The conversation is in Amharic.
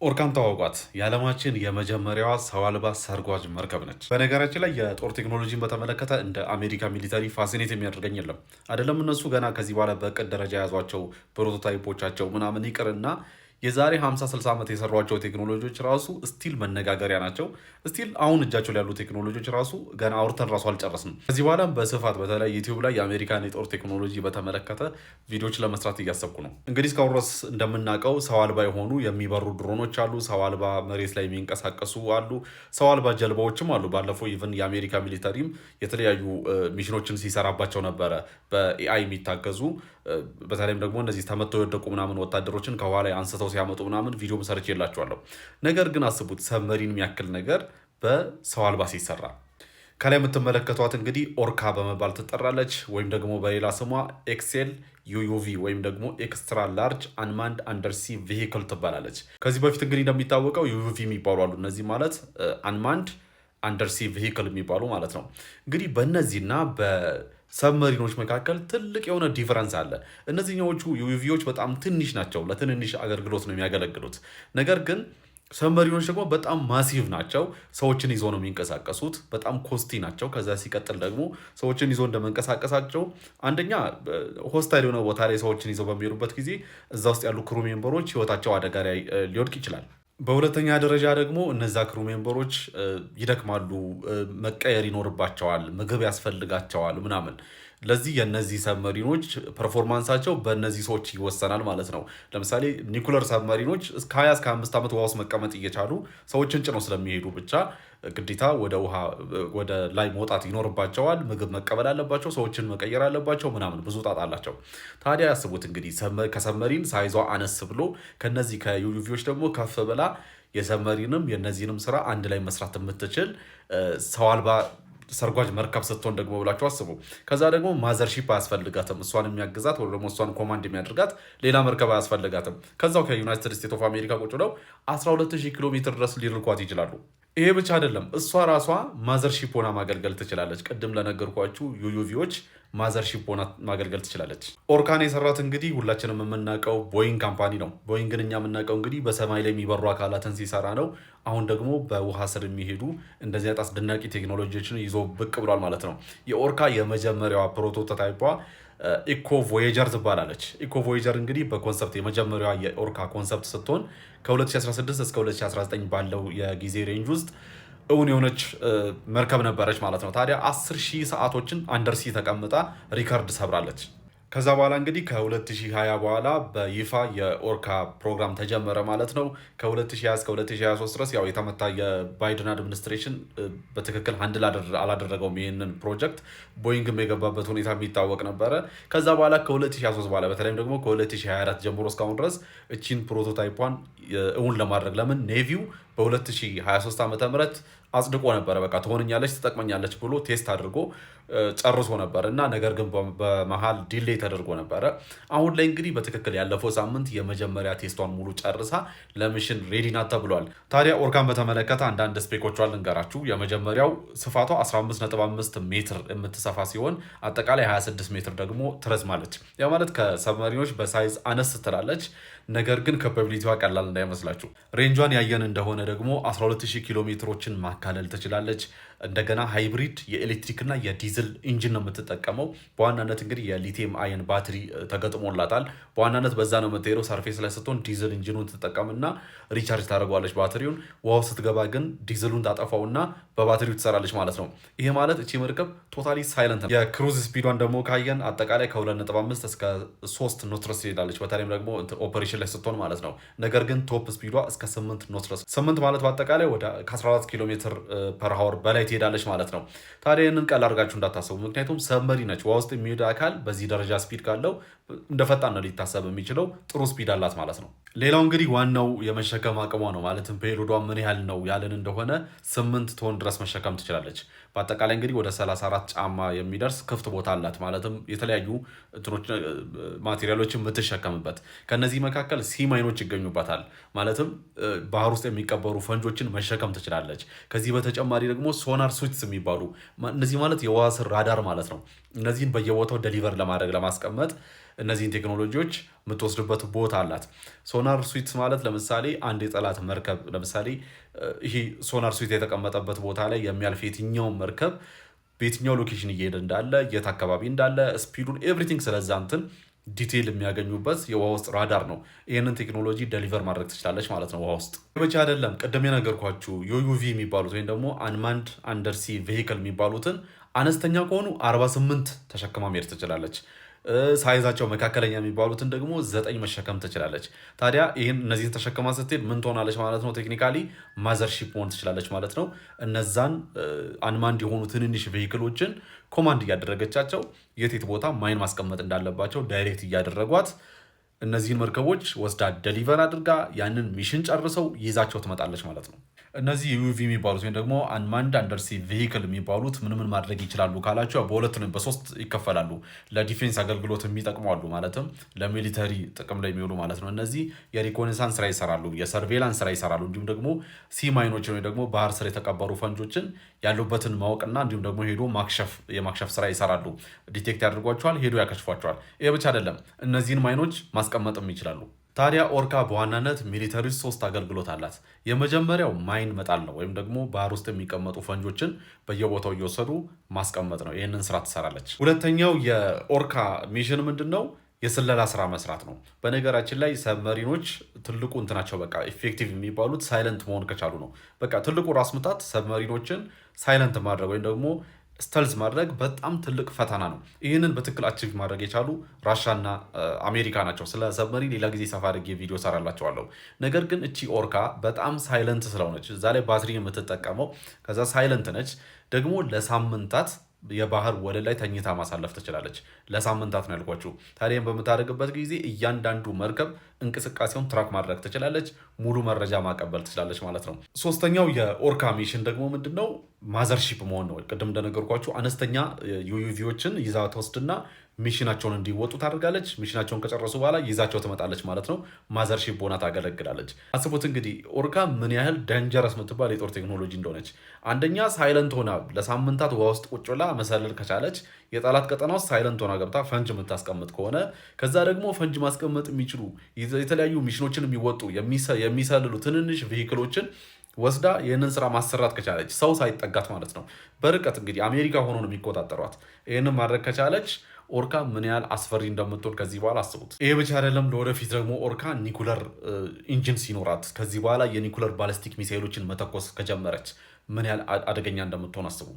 ኦርካን ተዋውቋት የዓለማችን የመጀመሪያዋ ሰው አልባ ሰርጓጅ መርከብ ነች። በነገራችን ላይ የጦር ቴክኖሎጂን በተመለከተ እንደ አሜሪካ ሚሊተሪ ፋሲኔት የሚያደርገኝ የለም። አይደለም እነሱ ገና ከዚህ በኋላ በእቅድ ደረጃ የያዟቸው ፕሮቶታይፖቻቸው ምናምን ይቅርና የዛሬ 50-60 ዓመት የሰሯቸው ቴክኖሎጂዎች ራሱ ስቲል መነጋገሪያ ናቸው። ስቲል አሁን እጃቸው ላይ ያሉ ቴክኖሎጂዎች ራሱ ገና አውርተን ራሱ አልጨረስንም። ከዚህ በኋላም በስፋት በተለይ ዩቲዩብ ላይ የአሜሪካን የጦር ቴክኖሎጂ በተመለከተ ቪዲዮዎች ለመስራት እያሰብኩ ነው። እንግዲህ እስካሁን ድረስ እንደምናውቀው ሰው አልባ የሆኑ የሚበሩ ድሮኖች አሉ፣ ሰው አልባ መሬት ላይ የሚንቀሳቀሱ አሉ፣ ሰው አልባ ጀልባዎችም አሉ። ባለፈው ኢቨን የአሜሪካ ሚሊተሪም የተለያዩ ሚሽኖችን ሲሰራባቸው ነበረ በኤአይ የሚታገዙ በተለይም ደግሞ እነዚህ ተመተው የወደቁ ምናምን ወታደሮችን ከኋላ አንስተው ሲያመጡ ምናምን ቪዲዮም ሰርች የላቸዋለሁ። ነገር ግን አስቡት ሰብመሪን የሚያክል ነገር በሰው አልባ ሲሰራ። ከላይ የምትመለከቷት እንግዲህ ኦርካ በመባል ትጠራለች፣ ወይም ደግሞ በሌላ ስሟ ኤክሴል ዩዩቪ ወይም ደግሞ ኤክስትራ ላርጅ አንማንድ አንደርሲ ቬሂክል ትባላለች። ከዚህ በፊት እንግዲህ እንደሚታወቀው ዩዩቪ የሚባሉ አሉ። እነዚህ ማለት አንማንድ አንደርሲ ቬሂክል የሚባሉ ማለት ነው። እንግዲህ በእነዚህና ሰብመሪኖች መካከል ትልቅ የሆነ ዲፈረንስ አለ። እነዚህኛዎቹ ዩቪዎች በጣም ትንሽ ናቸው፣ ለትንንሽ አገልግሎት ነው የሚያገለግሉት። ነገር ግን ሰብመሪኖች ደግሞ በጣም ማሲቭ ናቸው። ሰዎችን ይዞ ነው የሚንቀሳቀሱት። በጣም ኮስቲ ናቸው። ከዛ ሲቀጥል ደግሞ ሰዎችን ይዞ እንደመንቀሳቀሳቸው አንደኛ ሆስታይል የሆነ ቦታ ላይ ሰዎችን ይዘው በሚሄዱበት ጊዜ እዛ ውስጥ ያሉ ክሩ ሜምበሮች ህይወታቸው አደጋ ላይ ሊወድቅ ይችላል። በሁለተኛ ደረጃ ደግሞ እነዛ ክሩ ሜምበሮች ይደክማሉ፣ መቀየር ይኖርባቸዋል፣ ምግብ ያስፈልጋቸዋል ምናምን። ለዚህ የነዚህ ሰብመሪኖች ፐርፎርማንሳቸው በእነዚህ ሰዎች ይወሰናል ማለት ነው። ለምሳሌ ኒኩለር ሰብመሪኖች እስከ 20 እስከ 5 ዓመት ውሃ ውስጥ መቀመጥ እየቻሉ ሰዎችን ጭነው ስለሚሄዱ ብቻ ግዴታ ወደ ውሃ ወደ ላይ መውጣት ይኖርባቸዋል። ምግብ መቀበል አለባቸው፣ ሰዎችን መቀየር አለባቸው ምናምን፣ ብዙ ጣጣ አላቸው። ታዲያ ያስቡት እንግዲህ ከሰብመሪን ሳይዟ አነስ ብሎ ከነዚህ ከዩዩቪዎች ደግሞ ከፍ ብላ የሰብመሪንም የነዚህንም ስራ አንድ ላይ መስራት የምትችል ሰው አልባ ሰርጓጅ መርከብ ስትሆን ደግሞ ብላችሁ አስቡ። ከዛ ደግሞ ማዘርሺፕ አያስፈልጋትም። እሷን የሚያግዛት ወይ ደግሞ እሷን ኮማንድ የሚያደርጋት ሌላ መርከብ አያስፈልጋትም። ከዛው ከዩናይትድ ስቴትስ ኦፍ አሜሪካ ቁጭ ብለው 12000 ኪሎ ሜትር ድረስ ሊልኳት ይችላሉ። ይሄ ብቻ አይደለም፣ እሷ ራሷ ማዘርሺፕ ሆና ማገልገል ትችላለች። ቅድም ለነገርኳችሁ ዩዩቪዎች ማዘርሺፕ ሆና ማገልገል ትችላለች። ኦርካን የሰራት እንግዲህ ሁላችንም የምናውቀው ቦይንግ ካምፓኒ ነው። ቦይንግን እኛ የምናውቀው እንግዲህ በሰማይ ላይ የሚበሩ አካላትን ሲሰራ ነው። አሁን ደግሞ በውሃ ስር የሚሄዱ እንደዚህ አይነት አስደናቂ ቴክኖሎጂዎችን ይዞ ብቅ ብሏል ማለት ነው። የኦርካ የመጀመሪያዋ ፕሮቶታይፓ ኢኮ ቮዬጀር ትባላለች። ኢኮ ቮዬጀር እንግዲህ በኮንሰፕት የመጀመሪያዋ የኦርካ ኮንሰፕት ስትሆን ከ2016 እስከ 2019 ባለው የጊዜ ሬንጅ ውስጥ እውን የሆነች መርከብ ነበረች ማለት ነው። ታዲያ 10,000 ሰዓቶችን አንደርሲ ተቀምጣ ሪከርድ ሰብራለች። ከዛ በኋላ እንግዲህ ከ2020 በኋላ በይፋ የኦርካ ፕሮግራም ተጀመረ ማለት ነው። ከ2020 እስከ 2023 ድረስ ያው የተመታ የባይደን አድሚኒስትሬሽን በትክክል ሃንድል አላደረገውም ይህንን ፕሮጀክት። ቦይንግም የገባበት ሁኔታ የሚታወቅ ነበረ። ከዛ በኋላ ከ2023 በኋላ በተለይም ደግሞ ከ2024 ጀምሮ እስካሁን ድረስ እቺን ፕሮቶታይፓን እውን ለማድረግ ለምን ኔቪው በ2023 ዓ.ም አጽድቆ ነበረ። በቃ ትሆንኛለች፣ ትጠቅመኛለች ብሎ ቴስት አድርጎ ጨርሶ ነበር እና ነገር ግን በመሀል ዲሌይ ተደርጎ ነበረ። አሁን ላይ እንግዲህ በትክክል ያለፈው ሳምንት የመጀመሪያ ቴስቷን ሙሉ ጨርሳ ለሚሽን ሬዲ ናት ተብሏል። ታዲያ ኦርካን በተመለከተ አንዳንድ ስፔኮቿን ልንገራችሁ። የመጀመሪያው ስፋቷ 15.5 ሜትር የምትሰፋ ሲሆን አጠቃላይ 26 ሜትር ደግሞ ትረዝማለች። ያ ማለት ከሰብመሪኖች በሳይዝ አነስ ትላለች። ነገር ግን ካፓቢሊቲዋ ቀላል እንዳይመስላችሁ። ሬንጇን ያየን እንደሆነ ደግሞ 12000 ኪሎ ሜትሮችን ማካለል ትችላለች። እንደገና ሃይብሪድ የኤሌክትሪክና የዲዝል ኢንጂን ነው የምትጠቀመው። በዋናነት እንግዲህ የሊቲየም አየን ባትሪ ተገጥሞላታል። በዋናነት በዛ ነው የምትሄደው። ሰርፌስ ላይ ስትሆን ዲዝል ኢንጂኑን ትጠቀምና ሪቻርጅ ታደርገዋለች ባትሪውን። ውሃው ስትገባ ግን ዲዝሉን ታጠፋውና በባትሪው ትሰራለች ማለት ነው። ይሄ ማለት እቺ መርከብ ቶታሊ ሳይለንት ነው። የክሩዝ ስፒዷን ደግሞ ካየን አጠቃላይ ከ2.5 እስከ 3 ኖትረስ ትሄዳለች። በተለይም ደግሞ ኦፐሬሽን ላይ ስትሆን ማለት ነው። ነገር ግን ቶፕ ስፒዷ እስከ 8 ኖትረስ 8 ማለት በአጠቃላይ ወደ 14 ኪሎ ሜትር ፐር ሃወር በላይ ትሄዳለች ማለት ነው። ታዲያ ይህንን ቀላል አድርጋችሁ እንዳታሰቡ። ምክንያቱም ሰብመሪ ነች። ውሃ ውስጥ የሚሄድ አካል በዚህ ደረጃ ስፒድ ካለው እንደፈጣን ነው ሊታሰብ የሚችለው። ጥሩ ስፒድ አላት ማለት ነው። ሌላው እንግዲህ ዋናው የመሸከም አቅሟ ነው። ማለትም ፔሎዷ ምን ያህል ነው ያለን እንደሆነ 8 ቶን ድረስ መሸከም ትችላለች። በአጠቃላይ እንግዲህ ወደ 34 ጫማ የሚደርስ ክፍት ቦታ አላት። ማለትም የተለያዩ ማቴሪያሎችን የምትሸከምበት። ከነዚህ መካከል ሲማይኖች ይገኙበታል። ማለትም ባህር ውስጥ የሚቀበሩ ፈንጆችን መሸከም ትችላለች። ከዚህ በተጨማሪ ደግሞ ሶናር ስዊትስ የሚባሉ እነዚህ ማለት የውሃ ስር ራዳር ማለት ነው። እነዚህን በየቦታው ደሊቨር ለማድረግ ለማስቀመጥ እነዚህን ቴክኖሎጂዎች የምትወስድበት ቦታ አላት። ሶናር ስዊት ማለት ለምሳሌ አንድ የጠላት መርከብ ለምሳሌ ይሄ ሶናር ስዊት የተቀመጠበት ቦታ ላይ የሚያልፍ የትኛውን መርከብ በየትኛው ሎኬሽን እየሄደ እንዳለ፣ የት አካባቢ እንዳለ፣ ስፒዱን ኤቭሪቲንግ ስለዛ እንትን ዲቴይል የሚያገኙበት የውሃ ውስጥ ራዳር ነው። ይህንን ቴክኖሎጂ ደሊቨር ማድረግ ትችላለች ማለት ነው ውሃ ውስጥ ብቻ አይደለም። ቅድም የነገርኳችሁ ዩዩቪ የሚባሉት ወይም ደግሞ አንማንድ አንደርሲ ቬሂክል የሚባሉትን አነስተኛ ከሆኑ 48 ተሸክማ መሄድ ትችላለች። ሳይዛቸው መካከለኛ የሚባሉትን ደግሞ 9 መሸከም ትችላለች። ታዲያ ይህን እነዚህን ተሸክማ ስትሄድ ምን ትሆናለች ማለት ነው? ቴክኒካሊ ማዘርሺፕ መሆን ትችላለች ማለት ነው። እነዛን አንማንድ የሆኑ ትንንሽ ቬሂክሎችን ኮማንድ እያደረገቻቸው የት ቦታ ማይን ማስቀመጥ እንዳለባቸው ዳይሬክት እያደረጓት እነዚህን መርከቦች ወስዳ ደሊቨር አድርጋ ያንን ሚሽን ጨርሰው ይዛቸው ትመጣለች ማለት ነው። እነዚህ ዩቪ የሚባሉት ወይም ደግሞ አንማንድ አንደርሲ ቬሂክል የሚባሉት ምን ማድረግ ይችላሉ ካላቸው በሁለት በሶስት ይከፈላሉ። ለዲፌንስ አገልግሎት የሚጠቅሙ አሉ፣ ማለትም ለሚሊተሪ ጥቅም ላይ የሚውሉ ማለት ነው። እነዚህ የሪኮኔሳንስ ስራ ይሰራሉ፣ የሰርቬላንስ ስራ ይሰራሉ። እንዲሁም ደግሞ ሲማይኖችን ወይ ደግሞ ባህር ስር የተቀበሩ ፈንጆችን ያሉበትን ማወቅና እንዲሁም ደግሞ ሄዶ የማክሸፍ ስራ ይሰራሉ። ዲቴክት ያደርጓቸዋል፣ ሄዶ ያከሽፏቸዋል። ይሄ ብቻ አይደለም፣ እነዚህን ማይኖች ማስቀመጥም ይችላሉ። ታዲያ ኦርካ በዋናነት ሚሊተሪ 3 አገልግሎት አላት። የመጀመሪያው ማይን መጣል ነው፣ ወይም ደግሞ ባህር ውስጥ የሚቀመጡ ፈንጆችን በየቦታው እየወሰዱ ማስቀመጥ ነው። ይህንን ስራ ትሰራለች። ሁለተኛው የኦርካ ሚሽን ምንድን ነው? የስለላ ስራ መስራት ነው። በነገራችን ላይ ሰብመሪኖች ትልቁ እንትናቸው በቃ ኢፌክቲቭ የሚባሉት ሳይለንት መሆን ከቻሉ ነው። በቃ ትልቁ ራስ ምታት ሰብመሪኖችን ሳይለንት ማድረግ ወይም ደግሞ ስተልዝ ማድረግ በጣም ትልቅ ፈተና ነው። ይህንን በትክክል አቺቭ ማድረግ የቻሉ ራሻና አሜሪካ ናቸው። ስለ ሰብመሪን ሌላ ጊዜ ሰፋ አድርጌ ቪዲዮ ሰራላቸዋለሁ። ነገር ግን እቺ ኦርካ በጣም ሳይለንት ስለሆነች እዛ ላይ ባትሪ የምትጠቀመው ከዛ ሳይለንት ነች። ደግሞ ለሳምንታት የባህር ወለል ላይ ተኝታ ማሳለፍ ትችላለች። ለሳምንታት ነው ያልኳችሁ። ታዲያም በምታደርግበት ጊዜ እያንዳንዱ መርከብ እንቅስቃሴውን ትራክ ማድረግ ትችላለች፣ ሙሉ መረጃ ማቀበል ትችላለች ማለት ነው። ሶስተኛው የኦርካ ሚሽን ደግሞ ምንድነው? ማዘርሺፕ መሆን ነው። ቅድም እንደነገርኳችሁ አነስተኛ ዩዩቪዎችን ይዛ ትወስድና ሚሽናቸውን እንዲወጡ ታደርጋለች። ሚሽናቸውን ከጨረሱ በኋላ ይዛቸው ትመጣለች ማለት ነው። ማዘርሺፕ ሆና ታገለግላለች። አስቡት እንግዲህ ኦርካ ምን ያህል ደንጀረስ የምትባል የጦር ቴክኖሎጂ እንደሆነች። አንደኛ ሳይለንት ሆና ለሳምንታት ውሃ ውስጥ ቁጭ ብላ መሰለል ከቻለች፣ የጠላት ቀጠና ውስጥ ሳይለንት ሆና ገብታ ፈንጅ የምታስቀምጥ ከሆነ፣ ከዛ ደግሞ ፈንጅ ማስቀመጥ የሚችሉ የተለያዩ ሚሽኖችን የሚወጡ የሚሰልሉ ትንንሽ ቬሂክሎችን ወስዳ ይህንን ስራ ማሰራት ከቻለች፣ ሰው ሳይጠጋት ማለት ነው። በርቀት እንግዲህ አሜሪካ ሆኖ ነው የሚቆጣጠሯት። ይህንን ማድረግ ከቻለች ኦርካ ምን ያህል አስፈሪ እንደምትሆን ከዚህ በኋላ አስቡት። ይሄ ብቻ አይደለም፣ ለወደፊት ደግሞ ኦርካ ኒኩለር ኢንጂን ሲኖራት ከዚህ በኋላ የኒኩለር ባለስቲክ ሚሳይሎችን መተኮስ ከጀመረች ምን ያህል አደገኛ እንደምትሆን አስቡ።